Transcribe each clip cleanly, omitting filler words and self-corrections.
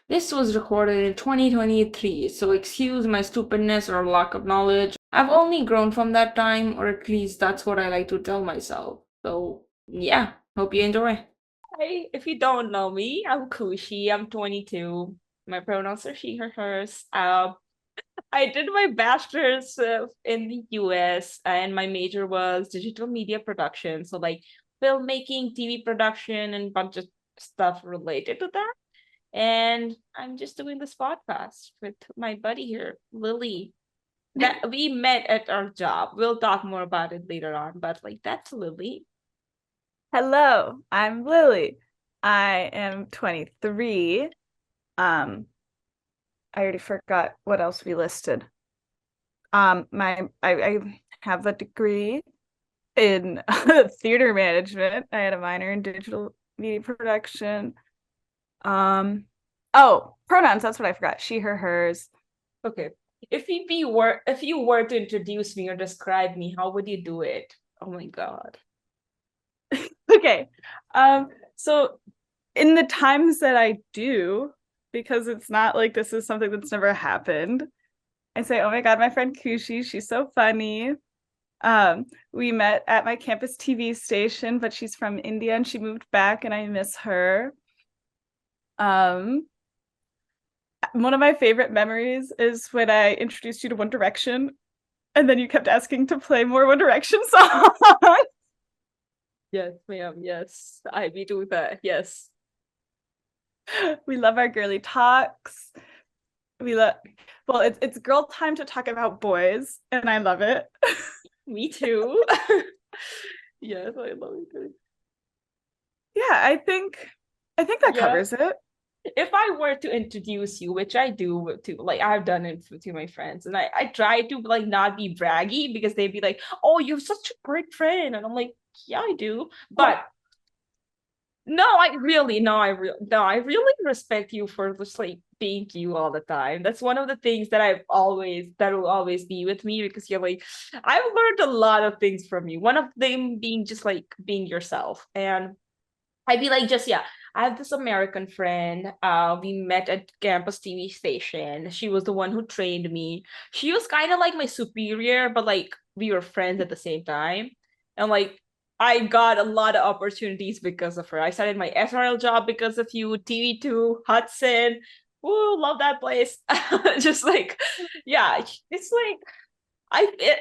This was recorded in 2023, so excuse my stupidness or lack of knowledge. I've only grown from that time, or at least that's what I like to tell myself. So, yeah, hope you enjoy. Hi, if you don't know me, I'm Khushi. I'm 22. My pronouns are she, her, hers. I did my bachelor's in the US, and my major was digital media production. So, like filmmaking, TV production, and bunch of stuff related to that. And I'm just doing this podcast with my buddy here, Lily. That we met at our job. We'll talk more about it later on, but like that's Lily. Hello, I'm Lily. I am 23. I already forgot what else we listed. I have a degree in theater management. I had a minor in digital media production. Oh, pronouns, that's what I forgot. She, her, hers. Okay. If you were to introduce me or describe me, how would you do it? Oh my God. Okay. So in the times that I do, because it's not like this is something that's never happened, I say, oh my God, my friend Khushi, she's so funny. We met at my campus TV station, but she's from India and she moved back and I miss her. One of my favorite memories is when I introduced you to One Direction and then you kept asking to play more One Direction songs. Yes, ma'am. Yes, I be do that. Yes. We love our girly talks. Well, it's girl time to talk about boys, and I love it. Me too. Yes, I love it too. Yeah, I think that Yeah. covers it. If I were to introduce you, which I do to like I've done it to my friends, and I try to like not be braggy because they'd be like, "Oh, you're such a great friend," and I'm like, "Yeah, I do," but no, I really respect you for just like being you all the time. That's one of the things that will always be with me because you're like, I've learned a lot of things from you. One of them being just like being yourself. And I'd be like, just yeah, I have this American friend. We met at campus TV station. She was the one who trained me. She was kind of like my superior, but like we were friends at the same time. And like I got a lot of opportunities because of her. I started my SRL job because of you, TV2, Hudson. Woo, love that place. Just like, yeah, it's like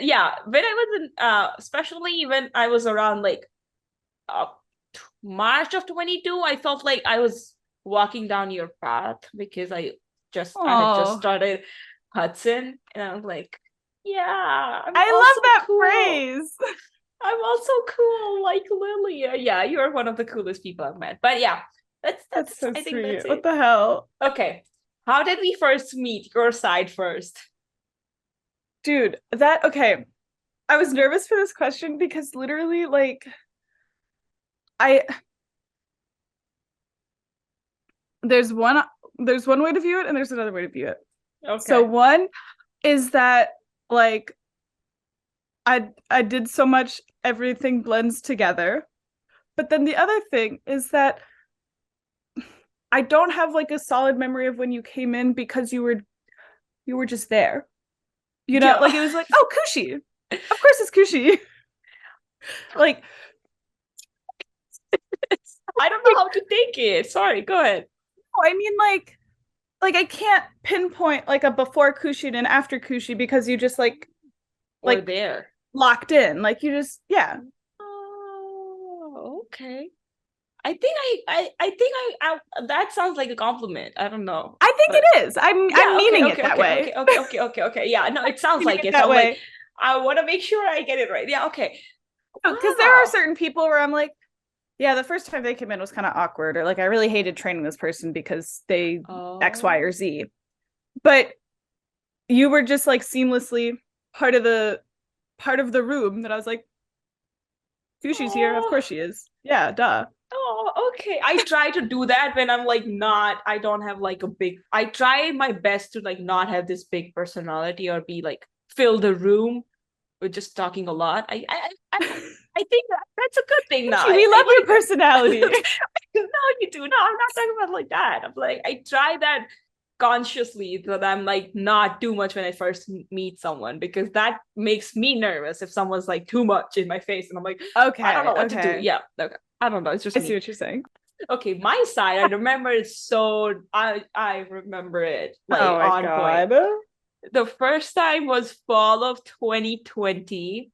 yeah, when I was in especially when I was around like uh, March of 22, I felt like I was walking down your path because I had just Oh, started Hudson and I was like, yeah, I'm I also love that cool. phrase. I'm also cool like Lily. Yeah, you're one of the coolest people I've met. But yeah, That's that's so I think that's sweet. What it. the hell? Okay. How did we first meet? Your side first. Dude, okay. I was nervous for this question because literally, like, I there's one there's one way to view it and there's another way to view it. So Okay. one is that like I did so much, everything blends together. But then the other thing is that I don't have like a solid memory of when you came in because you were just there. You know, Yeah. like it was like, oh, Kushi. Of course it's Kushi. Like, I don't know how to take it. Sorry, go ahead. I mean, like I can't pinpoint like a before Kushi and an after Kushi because you just Or like there. locked in. Like you just yeah. Oh, okay. I think that sounds like a compliment. I don't know. I think But it is. I'm yeah, okay, meaning it okay, that okay, way. okay, okay, okay, okay, okay. Yeah, no, it sounds Meaning like it it. So that I'm like, way. I want to make sure I get it right. Yeah, okay. Because there are Wow. certain people where I'm like, yeah, the first time they came in was kind of awkward, or like I really hated training this person because they X, Y, Oh. or Z. But you were just like seamlessly part of the room that I was like, Sushi's here. Of Oh. course she is. Yeah, duh. Oh, okay. I try to do that when I'm like not, I don't have like a big, I try my best to like not have this big personality or be like fill the room with just talking a lot. I think that's a good thing now. Sushi, we I love your like personality. that. you do. No, I'm not talking about like that. I'm like, I try that consciously so that I'm like not too much when I first meet someone, because that makes me nervous if someone's like too much in my face and I'm like, Okay. I don't know what to do. Okay. Yeah. Okay. I don't know. It's just I see me. what you're saying. Okay, my side, I remember it so I remember it like Oh my on point. God. The first time was fall of 2020.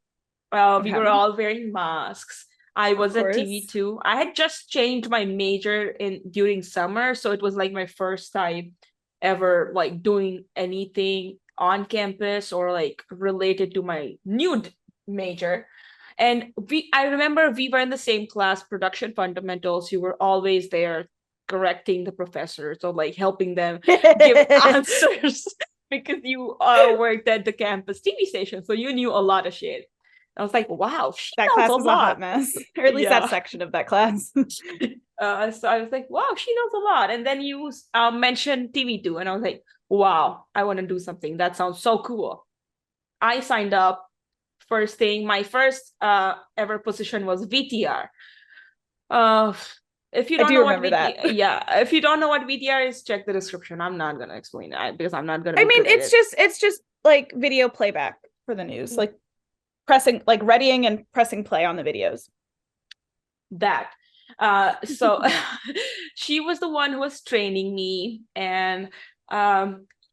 We Okay. were all wearing masks. I was at course. TV too. I had just changed my major in during summer, so it was like my first time ever like doing anything on campus or like related to my new major. And I remember we were in the same class, production fundamentals. You were always there correcting the professors or like helping them give answers because you worked at the campus TV station, so you knew a lot of shit. I was like, wow, she That knows class a was a lot. hot mess, or at least that section of that class. So I was like, wow, she knows a lot. And then you mentioned TV too, and I was like, wow, I want to do something. That sounds so cool. I signed up. First thing, my first ever position was VTR. If you don't know what VTR, yeah, if you don't know what VTR is, check the description. I'm not gonna explain it because I'm not gonna. I mean, it's just like video playback for the news, like pressing, like readying and pressing play on the videos. That. So she was the one who was training me, and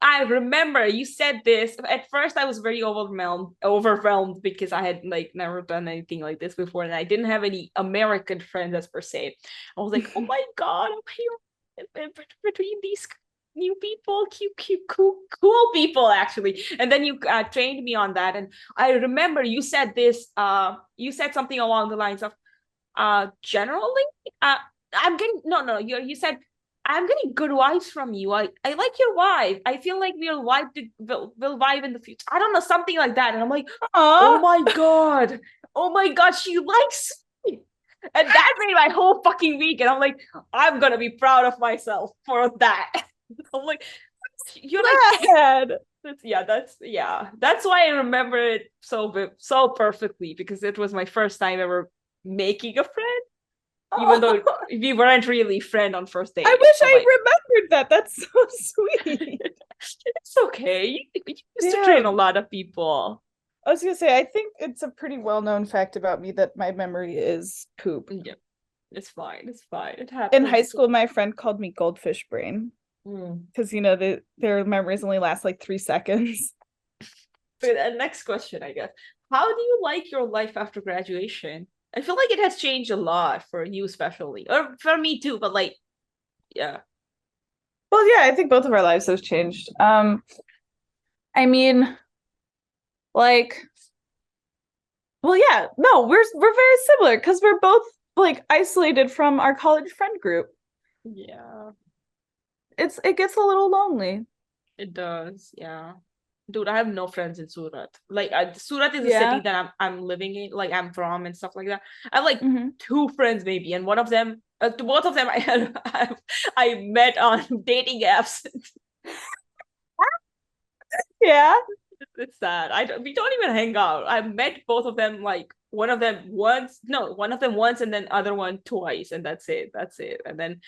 I remember you said this. At first, I was very overwhelmed because I had like never done anything like this before, and I didn't have any American friends as per se. I was like, oh my God, I'm here between these new people, cute, cool people, actually. And then you trained me on that, and I remember you said this. You said something along the lines of, generally, I'm getting you said, I'm getting good vibes from you. I like your vibe. I feel like we'll vibe in the future. I don't know, something like that. And I'm like, oh my God, she likes me. And that made my whole fucking week. And I'm like, I'm gonna be proud of myself for that. I'm like, you're like, that's why I remember it so perfectly, because it was my first time ever making a friend, even though we weren't really friend on first date. I wish I remembered that. That's so sweet. It's okay. You used to train a lot of people. I was gonna say, I think it's a pretty well-known fact about me that my memory is poop. Yeah, it's fine. It happens. In high school, my friend called me goldfish brain because their memories only last like 3 seconds. But next question, I guess. How do you like your life after graduation? I feel like it has changed a lot for you, especially, or for me too. But like, yeah. Well, yeah, I think both of our lives have changed. I mean, like, well, yeah, no, we're very similar because we're both like isolated from our college friend group. Yeah, it gets a little lonely. It does, yeah. Dude, I have no friends in Surat. Like, Surat is a city that I'm living in, like I'm from and stuff like that. I have like 2 friends maybe, and both of them I met on dating apps. Yeah, it's sad. We don't even hang out. I met both of them, like one of them once, and then other one twice, and that's it. And then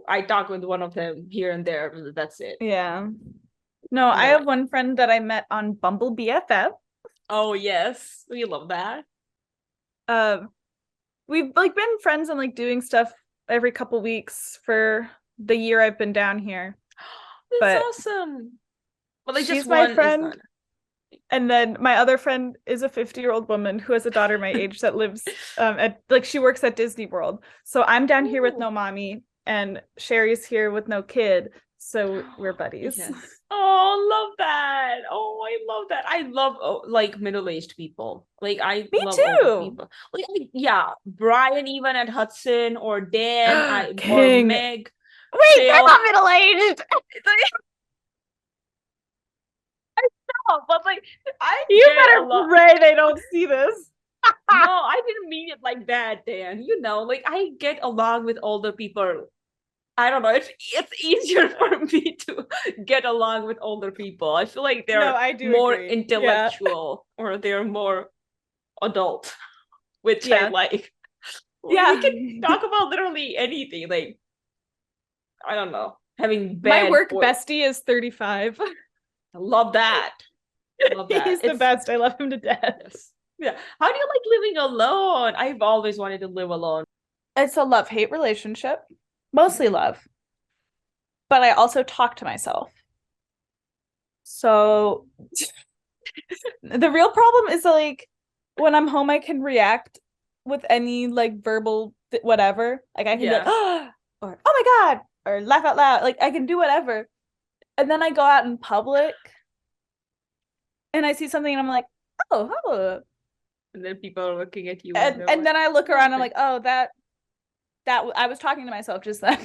I talk with one of them here and there. That's it. Yeah. No, I have one friend that I met on Bumble BFF. Oh yes, we love that. We've like been friends and like doing stuff every couple weeks for the year I've been down here. That's awesome. But like, she's my friend. And then my other friend is a 50-year-old woman who has a daughter my age that lives she works at Disney World. So I'm down here with no mommy, and Sherry's here with no kid. So we're buddies. Yes. Oh, love that. Oh, I love that. I love like middle-aged people. Like Me love too. Older people. Like, yeah, Brian even at Hudson, or Dan, or Meg. Wait, they're not middle-aged. I know, but like you better pray they don't see this. No, I didn't mean it like that, Dan. You know, like I get along with older people. I don't know. It's easier for me to get along with older people. I feel like they're more intellectual, or they're more adult, which I like. We can talk about literally anything. Like, I don't know, having my bad work boy- bestie is 35. I love that. Love that. He's the best. I love him to death. Yes. Yeah. How do you like living alone? I've always wanted to live alone. It's a love-hate relationship, mostly love. But I also talk to myself. So the real problem is like when I'm home, I can react with any like verbal whatever. Like I can be like, oh, or oh my God, or laugh out loud. Like I can do whatever. And then I go out in public and I see something and I'm like, oh. And then people are looking at you. And like, then I look around and I'm like, oh, that I was talking to myself just then.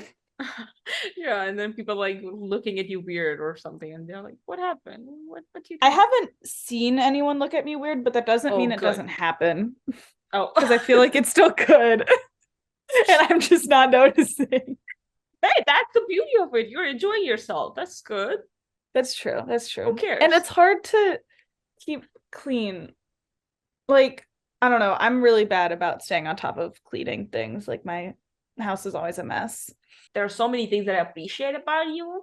Yeah, and then people like looking at you weird or something, and they're like, "What happened? What you?" I haven't seen anyone look at me weird, but that doesn't mean it doesn't happen. Oh, because I feel like it still could, and I'm just not noticing. Hey, that's the beauty of it. You're enjoying yourself. That's good. That's true. That's true. Who cares? And it's hard to keep clean. Like, I don't know. I'm really bad about staying on top of cleaning things. Like my house is always a mess. There are so many things that I appreciate about you,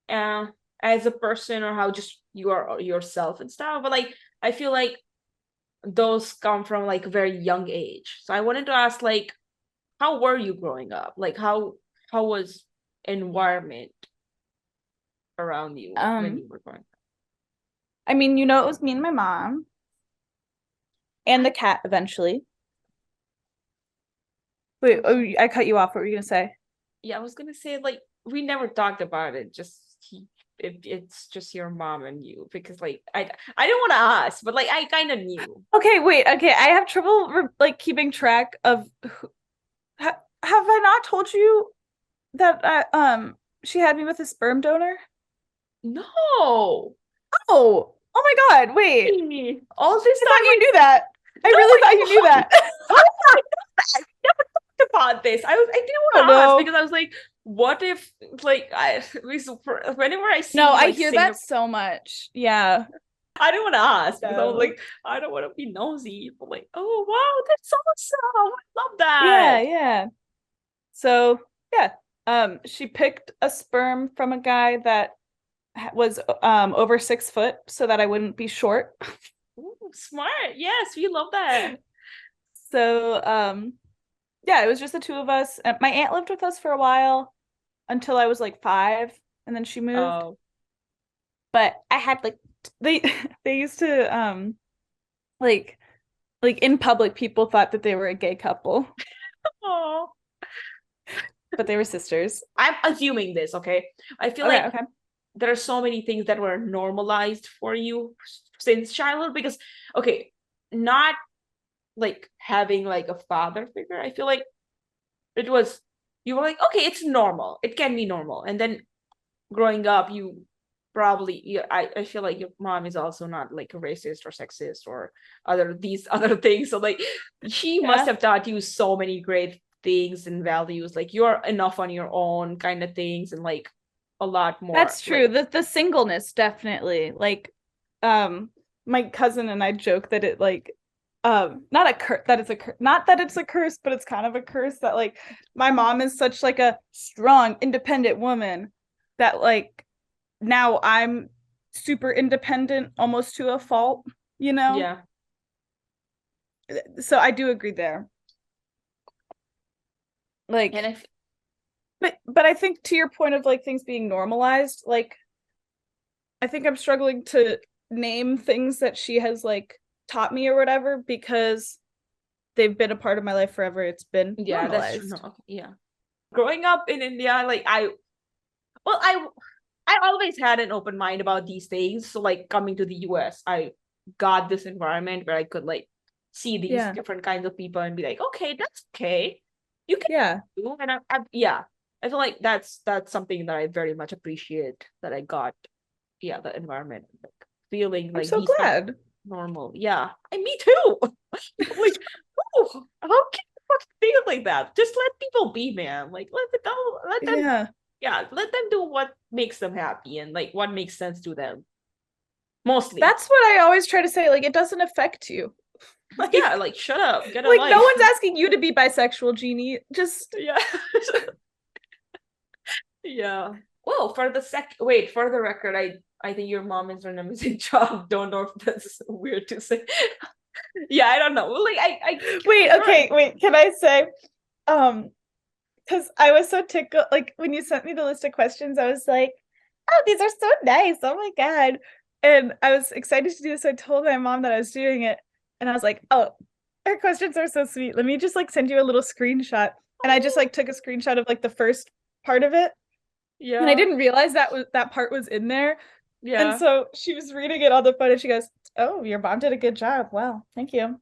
as a person, or how just you are yourself and stuff. But like, I feel like those come from like a very young age. So I wanted to ask, like, how were you growing up? Like, how was environment around you when you were growing up? I mean, it was me and my mom, and the cat eventually. Wait, I cut you off. What were you gonna say? Yeah, I was gonna say, like, we never talked about it. It's just your mom and you, because like I didn't want to ask, but like I kind of knew. Okay, wait. Okay, I have trouble like keeping track of. Have I not told you that she had me with a sperm donor? No. Oh my God! Wait, All this I time thought you knew that. I really thought you knew that. Oh my God, I never talked about this. I didn't want to ask because I was like, what if like whenever I see No, you, I like, hear that so much. Yeah. I didn't want to ask because I was No. like, I don't want to be nosy. But like, oh wow, that's awesome. I love that. Yeah. So yeah, she picked a sperm from a guy that was over 6 foot so that I wouldn't be short. Ooh, smart. Yes, we love that. So yeah, it was just the two of us. My aunt lived with us for a while until I was like 5, and then she moved. Oh. But I had like they used to like in public people thought that they were a gay couple. Oh. But they were sisters. I'm assuming this, okay? I feel like there are so many things that were normalized for you since childhood, because okay, not like having like a father figure. I feel like you were like, okay, it's normal. It can be normal. And then growing up, you probably I feel like your mom is also not like a racist or sexist or these other things. So like she must have taught you so many great things and values, like you're enough on your own kind of things, and like a lot more. That's true. Like, the singleness, definitely. Like my cousin and I joke that it like not a curse, that it's a not that it's a curse, but it's kind of a curse that like my mom is such like a strong independent woman that like now I'm super independent almost to a fault, Yeah. So I do agree there. Like, and but I think to your point of like things being normalized, like I think I'm struggling to name things that she has like taught me or whatever, because they've been a part of my life forever. It's been normalized. That's true. Yeah. Growing up in India, like I always had an open mind about these things. So like coming to the US, I got this environment where I could like see these different kinds of people and be like, okay, that's okay. You can do. And I feel like that's something that I very much appreciate, that I got. Yeah, the environment, like feeling like I'm so glad. Normal. Yeah. And me too. Like, oh, how can you feel like that? Just let people be, man. Like let them let them do what makes them happy and like what makes sense to them. Mostly. That's what I always try to say. Like, it doesn't affect you. Like, yeah, like shut up, get a like no life. one's asking you to be bisexual, Jeannie. Just Yeah. Yeah. Well, for the record, I think your mom is doing an amazing job. Don't know if that's weird to say. Yeah, I don't know. Like wait, okay, right. wait. Can I say, because I was so tickled, like when you sent me the list of questions, I was like, oh, these are so nice. Oh my God. And I was excited to do this. So I told my mom that I was doing it. And I was like, oh, her questions are so sweet. Let me just like send you a little screenshot. And I just like took a screenshot of like the first part of it. And I Yeah. didn't realize that part was in there. And Yeah. so she was reading it on the phone and she goes, oh, your mom did a good job. Wow, thank you.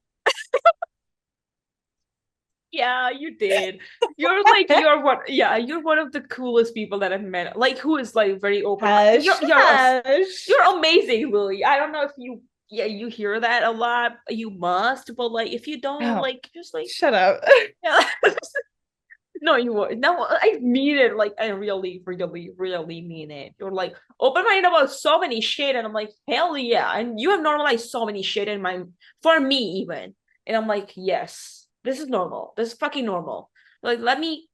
Yeah, you did. You're like you're one. Yeah, you're one of the coolest people that I've met. Like who is like very open minded. Hush, hush. You're amazing, Lily. I don't know if you yeah you hear that a lot. You must, but like if you don't, Oh, like just like shut up. yeah. No, you won't. No, I mean it. Like I really, really, really mean it. You're like open minded about so many shit, and I'm like hell yeah. And you have normalized so many shit in my for me even, and I'm like yes, this is normal. This is fucking normal. Like let me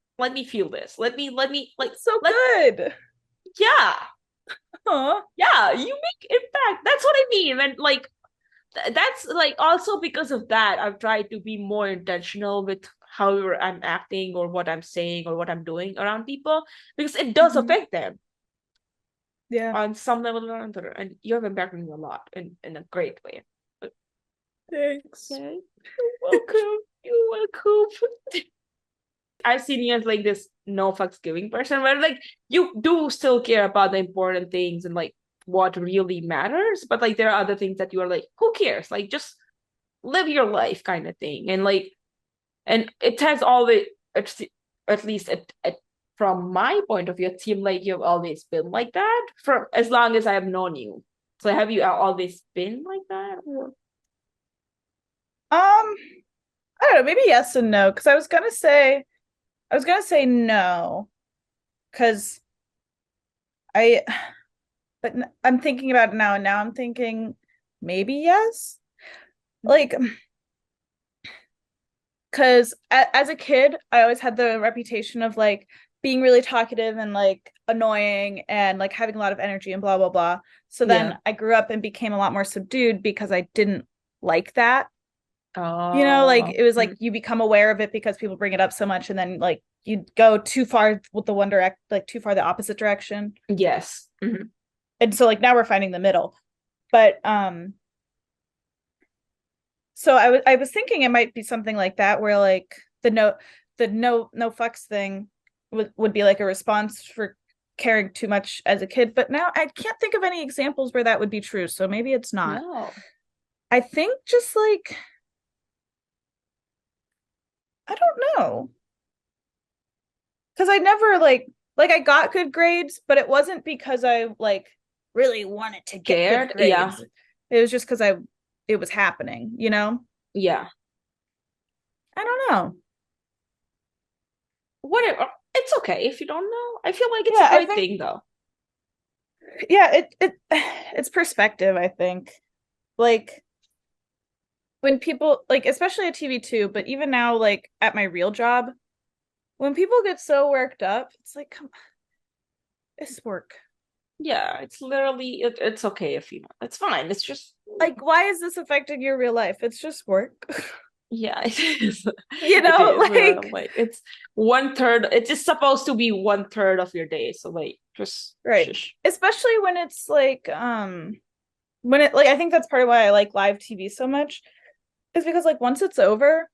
feel this. Let me like So let good. yeah Huh? yeah. You make in fact that's what I mean. And like that's like also because of that I've tried to be more intentional with how I'm acting or what I'm saying or what I'm doing around people because it does Mhm. affect them Yeah. on some level or another, and you have impacted me a lot in a great way. But, Thanks. okay, you're welcome. You're welcome. I've seen you as like this no fucks giving person where like you do still care about the important things and like what really matters, but like there are other things that you are like, who cares? Like just live your life kind of thing. And like and it has always at least from my point of view it seemed like you've always been like that for as long as I have known you. So have you always been like that or... I don't know, maybe yes and no, because I was gonna say no, because I but I'm thinking about it now, and now I'm thinking maybe yes. Like, because as a kid, I always had the reputation of like being really talkative and like annoying and like having a lot of energy and blah blah blah. So Yeah. then I grew up and became a lot more subdued because I didn't like that. You know, like Oh. it was like you become aware of it because people bring it up so much, and then like you go too far with the one direct, like too far the opposite direction. Yes. Mhm. And so like now we're finding the middle. But so I was thinking it might be something like that where like the no fucks thing would be like a response for caring too much as a kid, but now I can't think of any examples where that would be true, so maybe it's not. No. I think just like I don't know, because I never like I got good grades, but it wasn't because I like really wanted to get good Scared? Yeah. grades. It was just because I it was happening, you know? Yeah. I don't know. Whatever. It's okay if you don't know. I feel like it's a Yeah, I great think thing though. yeah, it it's perspective, I think. Like when people like especially at TV too, but even now like at my real job, when people get so worked up, it's like come it's work. Yeah, it's literally it's okay if you know. It's fine. It's just Like why is this affecting your real life? It's just work. yeah, it is. You It know, is. like Like it's one third. It's just supposed to be one third of your day. So like just right. shush. Especially when it's like when it like I think that's part of why I like live TV so much is because like once it's over,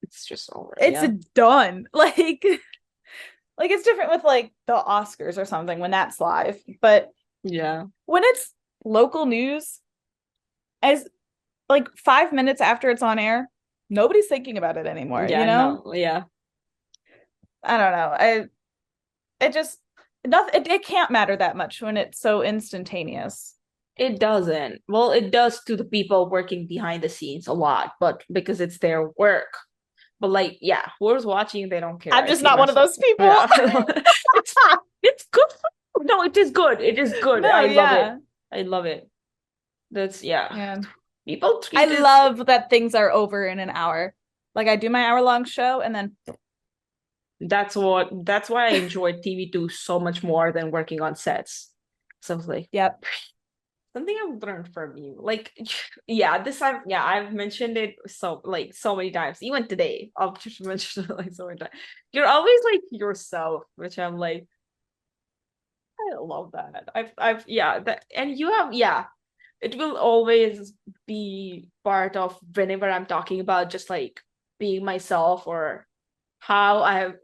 It's just over. it's Yeah. done. Like it's different with like the Oscars or something when that's live, but Yeah. when it's local news, as like 5 minutes after it's on air, nobody's thinking about it anymore, you Yeah. know? No. Yeah. I don't know. It just nothing it can't matter that much when it's so instantaneous. It doesn't. Well, it does to the people working behind the scenes a lot, but because it's their work. But like, yeah, whoever's watching, they don't care. I'm I just see not one of myself. those people. Yeah. it's it's good no, it is good. It is good. No, I love it. yeah. I love it. That's yeah. Yeah. People I treat it. love that things are over in an hour. Like I do my hour-long show and then That's why I enjoyed TV2 so much more than working on sets. So I was like, yep. something I've learned from you. Like, yeah, I've mentioned it so many times. Even today, I've just mentioned it like so many times. You're always like yourself, which I'm like, I love that. I've yeah, that and you have yeah, it will always be part of whenever I'm talking about just like being myself or how I've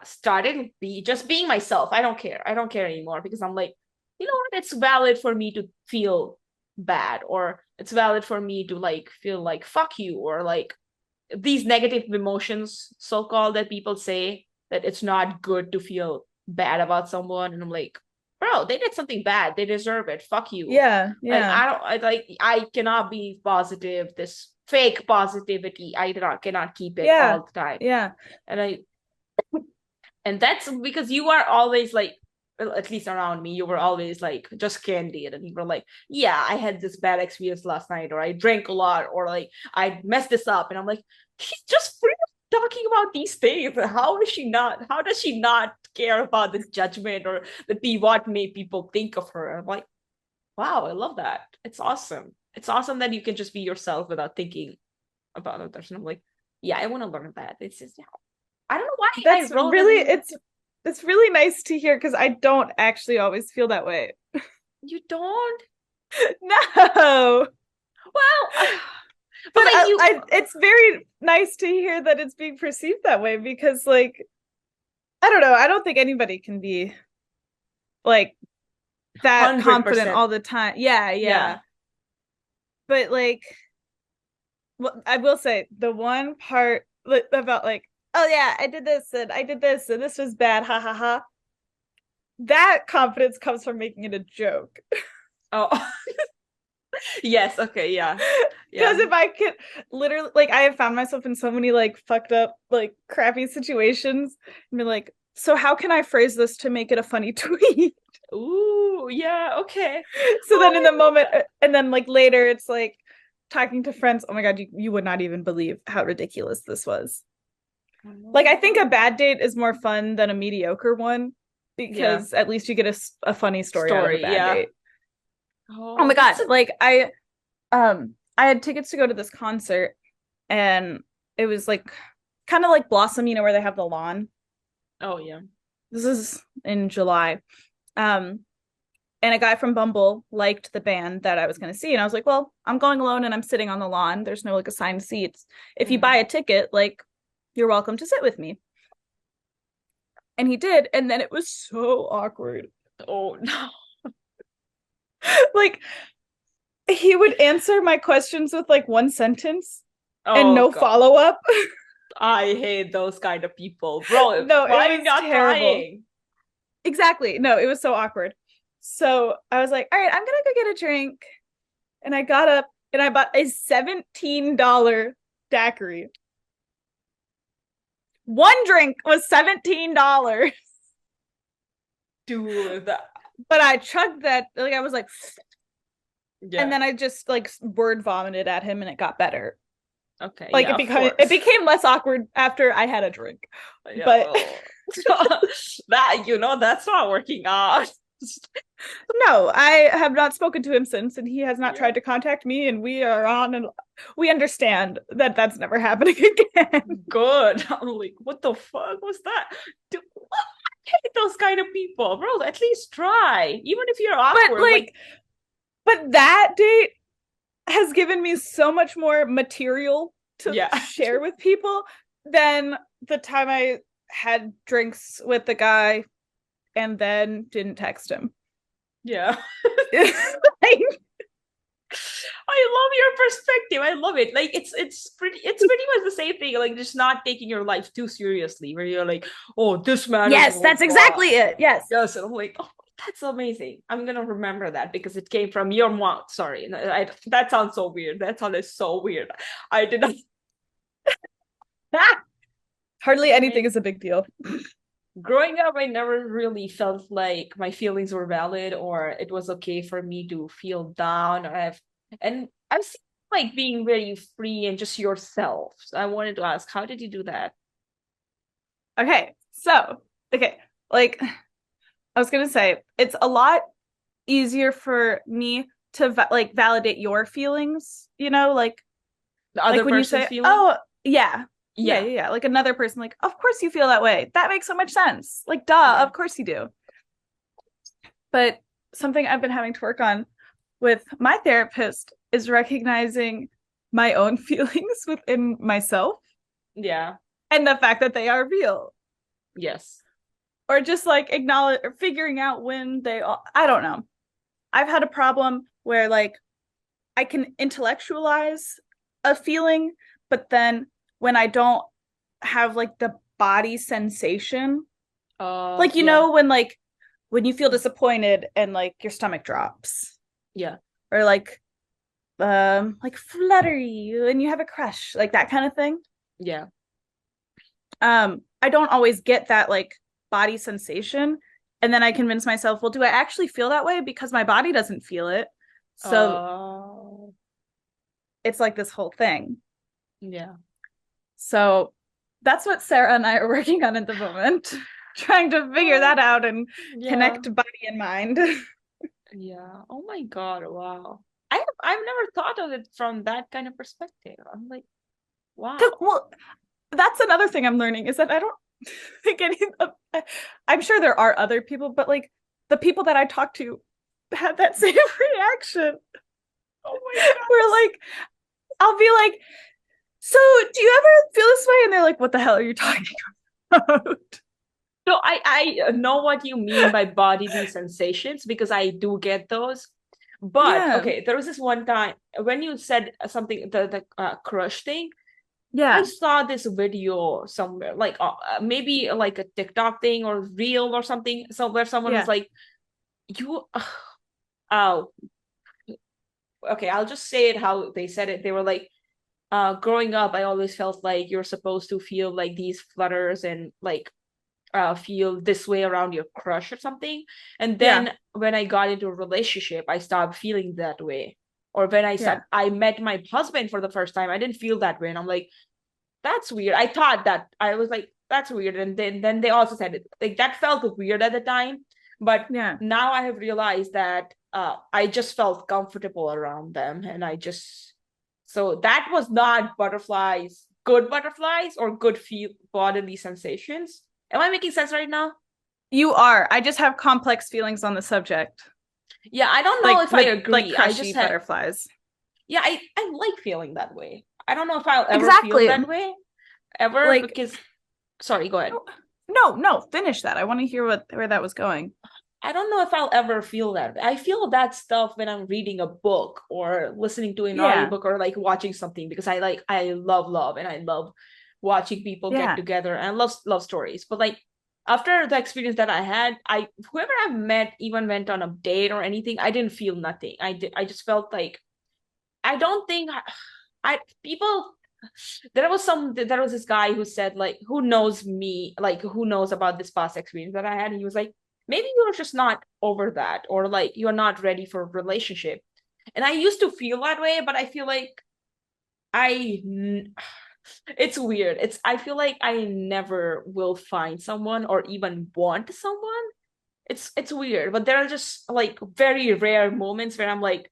started be just being myself. I don't care. I don't care anymore because I'm like, you know what? It's valid for me to feel bad, or it's valid for me to like feel like fuck you, or like these negative emotions, so called, that people say that it's not good to feel bad about someone. And I'm like, bro, they did something bad. They deserve it. Fuck you. Yeah, Like yeah. I cannot be positive. This fake positivity, cannot keep it Yeah. all the time. Yeah. And I and that's because you are always like, well, at least around me, you were always like just candid, and you were like, yeah, I had this bad experience last night, or I drank a lot, or like I messed this up. And I'm like, she's just free of talking about these things. How does she not care about the judgment or what made people think of her? And I'm like, wow, I love that. It's awesome. It's awesome that you can just be yourself without thinking about others. And I'm like, yeah, I want to learn that. It's just, I don't know why I That's wrote really them. it's really nice to hear because I don't actually always feel that way. You don't? No. Well, But but like you. it's very nice to hear that it's being perceived that way because like I don't know, I don't think anybody can be like that confident 100%. all the time. Yeah, yeah. Yeah. But like well, I will say the one part about like, oh yeah, I did this and I did this and this was bad, ha ha ha. That confidence comes from making it a joke. Oh. Yes. Okay. Yeah. Because Yeah. if I could literally like I have found myself in so many like fucked up, like crappy situations and be like, so how can I phrase this to make it a funny tweet? Ooh. Yeah. Okay. So then in Oh, the moment and then like later it's like talking to friends, oh my god, you would not even believe how ridiculous this was. I Like I love think a that. bad date is more fun than a mediocre one Yeah. because at least you get a funny story out of a Story. bad Yeah. date. Oh Oh, my that's god, a. like I had tickets to go to this concert and it was like kind of like Blossom, you know, where they have the lawn. Oh yeah. This is in July. Um and a guy from Bumble liked the band that I was going to see and I was like, well, I'm going alone and I'm sitting on the lawn. There's no like assigned seats. If you buy Mm. a ticket, like you're welcome to sit with me. And he did and then it was so awkward. Oh no. Like he would answer my questions with like one sentence and Oh no god. follow up. I hate those kind of people, bro. No, Why it are you was not terrible. trying? Exactly. No, it was so awkward. So I was like, all right, I'm gonna go get a drink. And I got up and I bought a $17 daiquiri. One drink was $17. Dude. But I chugged that, like I was like, and Yeah. then I just like word vomited at him and it got better. Okay. Like Yeah. Of it course. became less awkward after I had a drink. Yeah. But Oh. That that's not working out. no, I have not spoken to him since, and he has not Yeah. tried to contact me. And we are on, and we understand that that's never happening again. Good. I'm like, what the fuck was that? Dude, I hate those kind of people, bro. At least try, even if you're But awkward. like, but that date has given me so much more material to Yeah, share with people than the time I had drinks with the guy and then didn't text him. yeah. Like, I love your perspective. I love it. Like it's pretty much the same thing. Like just not taking your life too seriously, where you're like, oh, this man is yes, that's exactly it. Yes. yes, and I'm like, oh, that's amazing. I'm gonna remember that because it came from your mouth. Sorry, that sounds so weird. That sounded so weird. I did not. Hardly anything is a big deal. Growing up, I never really felt like my feelings were valid or it was okay for me to feel down. And I've seen like being very free and just yourself. So I wanted to ask, how did you do that? Okay, so like I was gonna say, it's a lot easier for me to like validate your feelings, The like other when you person's say, feeling? "Oh, yeah, Yeah, like another person, like, of course you feel that way. That makes so much sense. Like, duh, yeah. of course you do." But something I've been having to work on with my therapist is recognizing my own feelings within myself Yeah. and the fact that they are real, Yes. or just like acknowledge or figuring out when they all, I don't know. I've had a problem where like I can intellectualize a feeling, but then when I don't have like the body sensation, like Yeah. when you feel disappointed and like your stomach drops, Yeah. or like fluttery and you have a crush, like that kind of thing. Yeah. I don't always get that like body sensation, and then I convince myself, well, do I actually feel that way? Because my body doesn't feel it. So Uh, it's like this whole thing. yeah. So that's what Sarah and I are working on at the moment, trying to figure that Oh, out and yeah. connect body and mind. Yeah. Oh my God. Wow. I've never thought of it from that kind of perspective. I'm like, wow. Well, that's another thing I'm learning is that I don't think any of, I'm sure there are other people, but like the people that I talk to had that same reaction. Oh my God. Where like I'll be like, so do you ever feel this way? And they're like, what the hell are you talking about? So I know what you mean by bodily sensations because I do get those. But Yeah. okay, there was this one time when you said something, the crush thing. I Yeah. saw this video somewhere, like maybe like a TikTok thing or reel or something, so where someone was Yeah. like, "You, oh, okay, I'll just say it how they said it." They were like, growing up, I always felt like you're supposed to feel like these flutters and like feel this way around your crush or something. And Yeah. then when I got into a relationship, I stopped feeling that way. Or when Yeah. I met my husband for the first time, I didn't feel that way, and I'm like, that's weird. I thought that I was like, that's weird. And then they also said it like that felt weird at the time. But Yeah. now I have realized that I just felt comfortable around them. And I just so that was not butterflies or good feel bodily sensations. Am I making sense right now? You are. I just have complex feelings on the subject. Yeah, I don't know if I Like agree. I just crushy had butterflies. yeah, I like feeling that way. I don't know if I'll ever feel Exactly. that way ever Like because sorry, go ahead. no, finish that. I want to hear where that was going. I don't know if I'll ever feel that. I feel that stuff when I'm reading a book or listening to an Yeah. audiobook or like watching something because I love and I love watching people get Yeah. together and I love stories. But like after the experience that I had, I whoever I've met even went on a date or anything, I didn't feel nothing. I just felt like I don't think I people there was this guy who said like who knows me like who knows about this past experience that I had, and he was like maybe you're just not over that or like you're not ready for a relationship. And I used to feel that way, but I feel like I it's weird. I feel like I never will find someone or even want someone. It's weird, but there are just like very rare moments where I'm like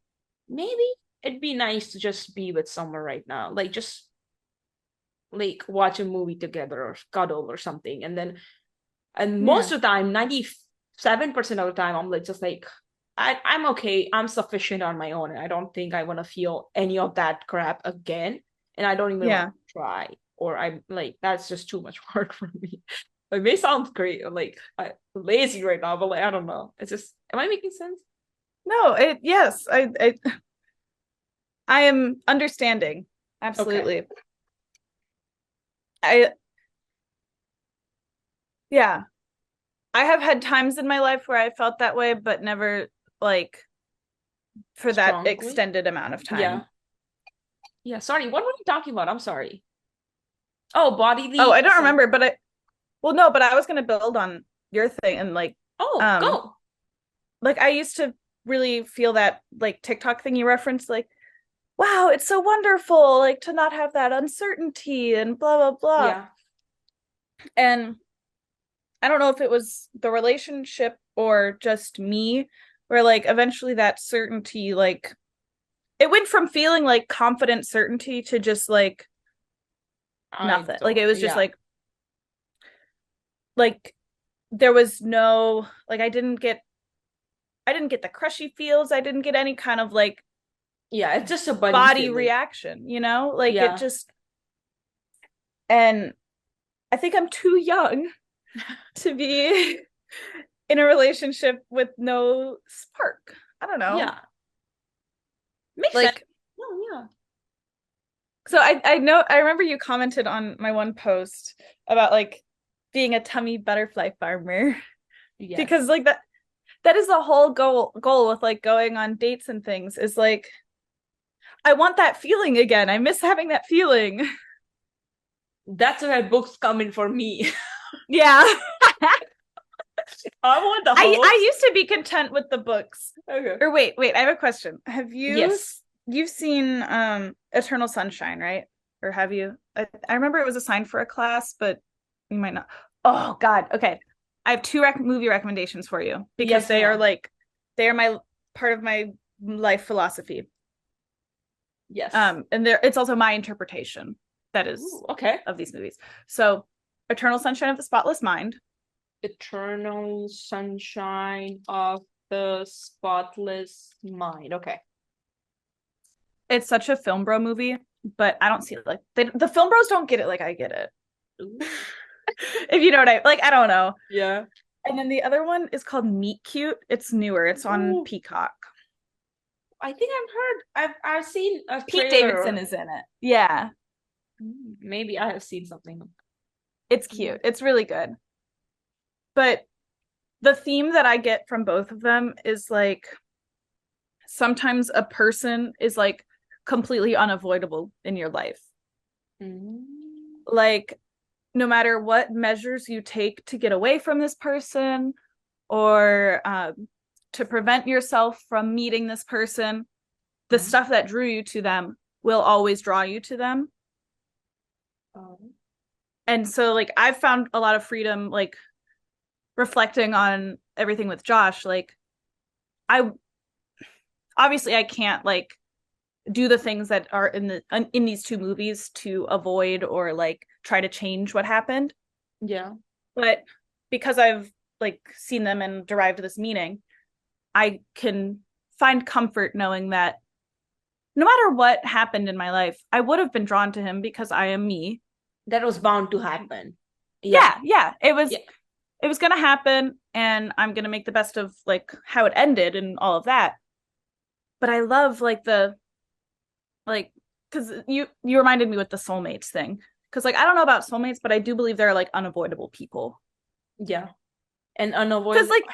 maybe it'd be nice to just be with someone right now, like just like watch a movie together or cuddle or something. And Yeah. most of the time, 97% of the time, I'm like just like I'm okay. I'm sufficient on my own. And I don't think I want to feel any of that crap again. And I don't even want Yeah. to try. Or I'm like, that's just too much work for me. It may sound great, like I'm lazy right now, but like I don't know. It's just am I making sense? No, it yes, I am understanding. Okay. Absolutely. I yeah. I have had times in my life where I felt that way, but never like for that Strongly. extended amount of Yeah. time. Yeah. Sorry. What were you talking about? I'm sorry. Oh, Oh, I bodily don't sense. remember, but well, no, but I was gonna build on your thing and Oh, um go. like I used to really feel that like TikTok thing you referenced, like wow, it's so wonderful, like to not have that uncertainty and blah blah blah. Yeah. And I don't know if it was the relationship or just me, where like eventually that certainty, like it went from feeling like confident certainty to just like I nothing. Like don't. it was just Yeah. like there was no, like I didn't get the crushy feels. I didn't get any kind of like Yeah. It's just a bunny body feeling. reaction, you know? Like it Yeah. just, and I think I'm too young to be in a relationship with no spark. I don't know. Yeah. Makes sense. Like, Oh, yeah. so I know, I remember you commented on my one post about like being a tummy butterfly farmer because Yes. like that is the whole goal with like going on dates and things is like I want that feeling again. I miss having that feeling. That's where books come in for me. Yeah. I want the I host. used to be content with the books. Okay. Or wait, I have a question. Have Yes. you've seen Eternal Sunshine, right? Or have you? I remember it was assigned for a class, but you might not. Oh God. Okay. I have two movie recommendations for you because Yes, they are ma'am. like they are my part of my life philosophy. Yes. And there it's also my interpretation that is Ooh, okay. of these movies. So Eternal Sunshine of the Spotless Mind. Eternal Sunshine of the Spotless Mind. Okay. It's such a film bro movie, but I don't see it like the film bros don't get it like I get it. Ooh. If you know what I like, I don't know. Yeah. And then the other one is called Meet Cute. It's newer. It's on Ooh. Peacock. I think I've seen a Pete Davidson trailer. is in it. Yeah, Maybe I have seen something. it's cute. It's really good. But the theme that I get from both of them is like sometimes a person is like completely unavoidable in your life. Mm. Like no matter what measures you take to get away from this person or to prevent yourself from meeting this person, the stuff that drew you to them will always draw you to them. Um, And so like I've found a lot of freedom like reflecting on everything with Josh. Like I obviously I can't like do the things that are in these two movies to avoid or like try to change what happened. yeah. But because I've like seen them and derived this meaning, I can find comfort knowing that no matter what happened in my life, I would have been drawn to him because I am me. That was bound to happen. Yeah. Yeah. Yeah. It was gonna happen and I'm gonna make the best of like how it ended and all of that. But I love like the like because you reminded me with the soulmates thing. Because like I don't know about soulmates, but I do believe there are like unavoidable people. Yeah. And Because unavoidable. like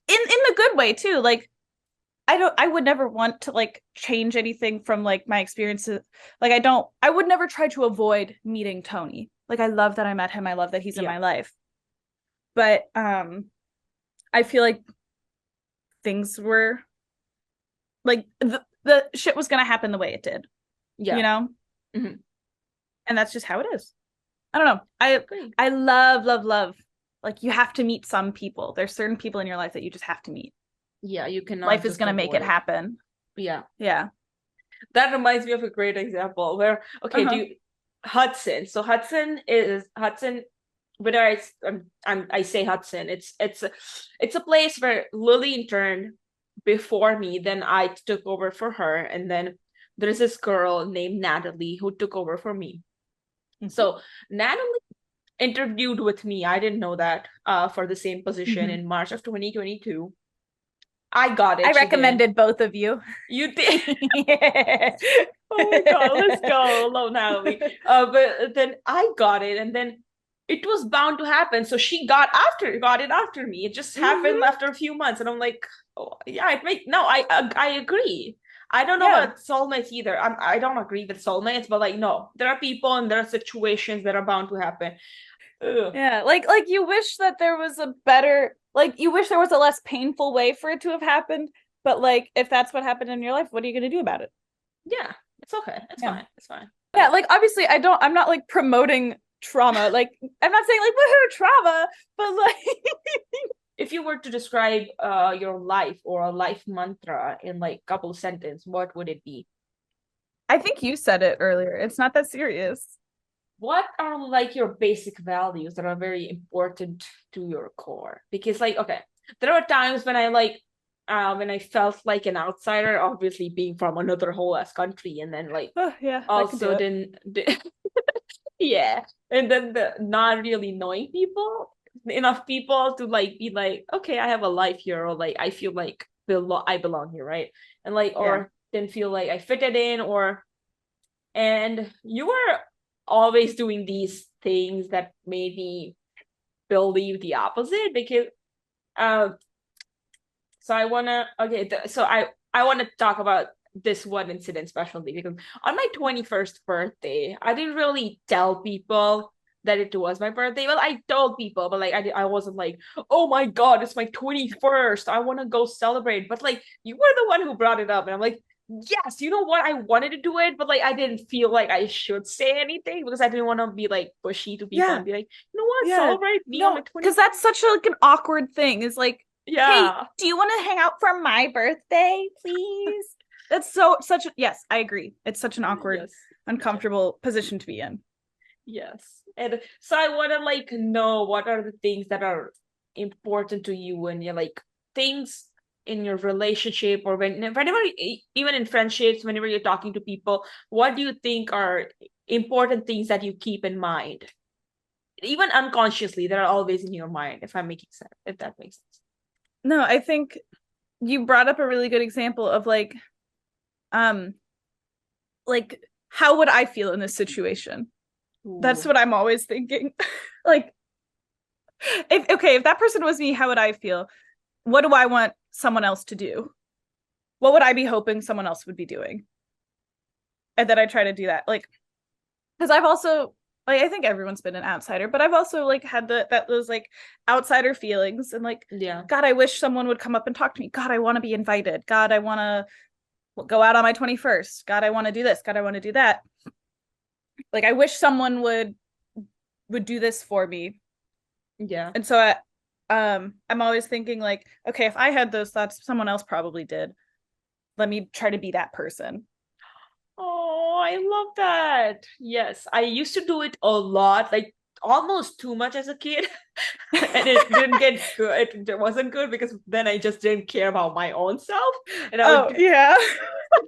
in the good way too. Like I would never want to like change anything from like my experiences. Like I would never try to avoid meeting Tony. Like I love that I met him. I love that he's in Yeah. my life. But I feel like things were like the shit was gonna happen the way it did, you Yeah. know? Hmm. And that's just how it is. I don't know. Great. I love like you have to meet some people. There's certain people in your life that you just have to meet. Yeah, you cannot Life is just gonna make it avoid. happen. Yeah. Yeah. That reminds me of a great example where, okay, do Uh-huh. you, Hudson. So Hudson. Whether I say Hudson, it's a place where Lily interned before me. Then I took over for her, and then there's this girl named Natalie who took over for me. So Natalie interviewed with me. I didn't know that for the same position Mm-hmm. in March of 2022. I got I it. She didn't. recommended both of you. You did. Yeah. Oh my God, let's go. Hello, Natalie. But then I got it, and then it was bound to happen. So she got it after me. It just happened Mm-hmm. after a few months, and I'm like, oh, yeah, it makes no. I agree. I don't know Yeah. about soulmates either. I don't agree with soulmates, but like, no, there are people and there are situations that are bound to happen. Ugh. Yeah. Like you wish that there was a better like you wish there was a less painful way for it to have happened. But like if that's what happened in your life, what are you gonna do about it? Yeah, It's okay. It's Yeah. fine. It's fine. Yeah, like obviously I'm not like promoting trauma. Like I'm not saying like woohoo trauma, but like If you were to describe your life or a life mantra in like couple sentence, what would it be? I think you said it earlier. It's not that serious. What are like your basic values that are very important to your core? Because like, okay, there are times when I felt like an outsider, obviously being from another whole ass country, and then like Oh yeah, I could do also it. yeah, and then the not really knowing people, enough people to like be like, okay, I have a life here, or like I feel like I belong here, right? And like, Yeah. or didn't feel like I fitted in, or and you were always doing these things that made me believe the opposite because uh so I wanna okay so I want to talk about this one incident especially because on my 21st birthday I didn't really tell people that it was my birthday. Well, I told people, but like I wasn't like, oh my god, it's my 21st, I want to go celebrate. But like you were the one who brought it up, and I'm like, yes, you know what, I wanted to do it, but like I didn't feel like I should say anything because I didn't want to be like pushy to people Yeah. and be like, you know what, Yeah. celebrate me on my No, 20th. because that's such a, like an awkward thing. Is like, hey, Yeah. do you want to hang out for my birthday, please? That's so such a, yes, I agree. It's such an awkward, Yes. uncomfortable position to be in. Yes. And so I want to like know what are the things that are important to you and you're like things in your relationship or whenever even in friendships, whenever you're talking to people, what do you think are important things that you keep in mind? Even unconsciously, that are always in your mind, if I'm making sense, if that makes sense. No, I think you brought up a really good example of um, like how would I feel in this situation? That's Ooh. what I'm always thinking. Like, if that person was me, how would I feel? What do I want someone else to do? What would I be hoping someone else would be doing? And then I try to do that. Like, because I've also like I think everyone's been an outsider, but I've also like had those like outsider feelings and like, Yeah. God, I wish someone would come up and talk to me. God, I want to be invited. God, I want to go out on my 21st. God, I want to do this. God, I want to do that. Like I wish someone would do this for me. Yeah. And so I'm always thinking like, okay, if I had those thoughts, someone else probably did. Let me try to be that person. Oh, I love that. Yes, I used to do it a lot, like almost too much as a kid. And it didn't get good. It wasn't good because then I just didn't care about my own self. And I would Oh, do yeah.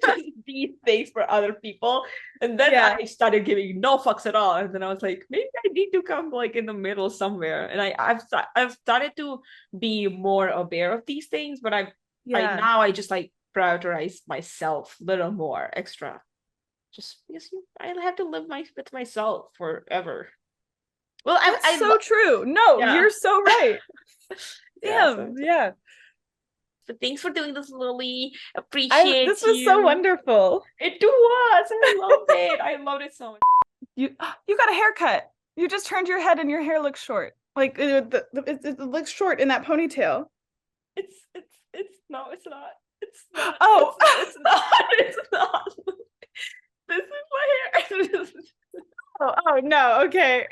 just these things for other people. And then Yeah. I started giving no fucks at all. And then I was like, maybe I need to come like in the middle somewhere. And I've started to be more aware of these things, but I Yeah. now I just like prioritize myself a little more extra just because I have to live with myself forever. Well, That's so true. No, yeah. you're so right. Yeah, Damn. Yeah. so thanks for doing this, Lily. Appreciate This was so you. wonderful. It was. I loved it. I loved it so much. You got a haircut. You just turned your head and your hair looks short. Like it looks short in that ponytail. It's no, it's not. It's not. Oh. It's not. It's not. This is my hair. Oh no. Okay.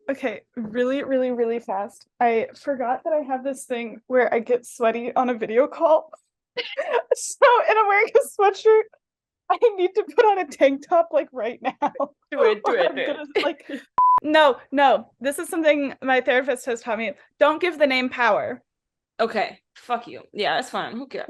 Okay, really, really, really fast. I forgot that I have this thing where I get sweaty on a video call. So, and I'm wearing a sweatshirt. I need to put on a tank top like right now. Do it. Like, no. This is something my therapist has taught me. Don't give the name power. Okay. Fuck you. Yeah, that's fine. Who cares?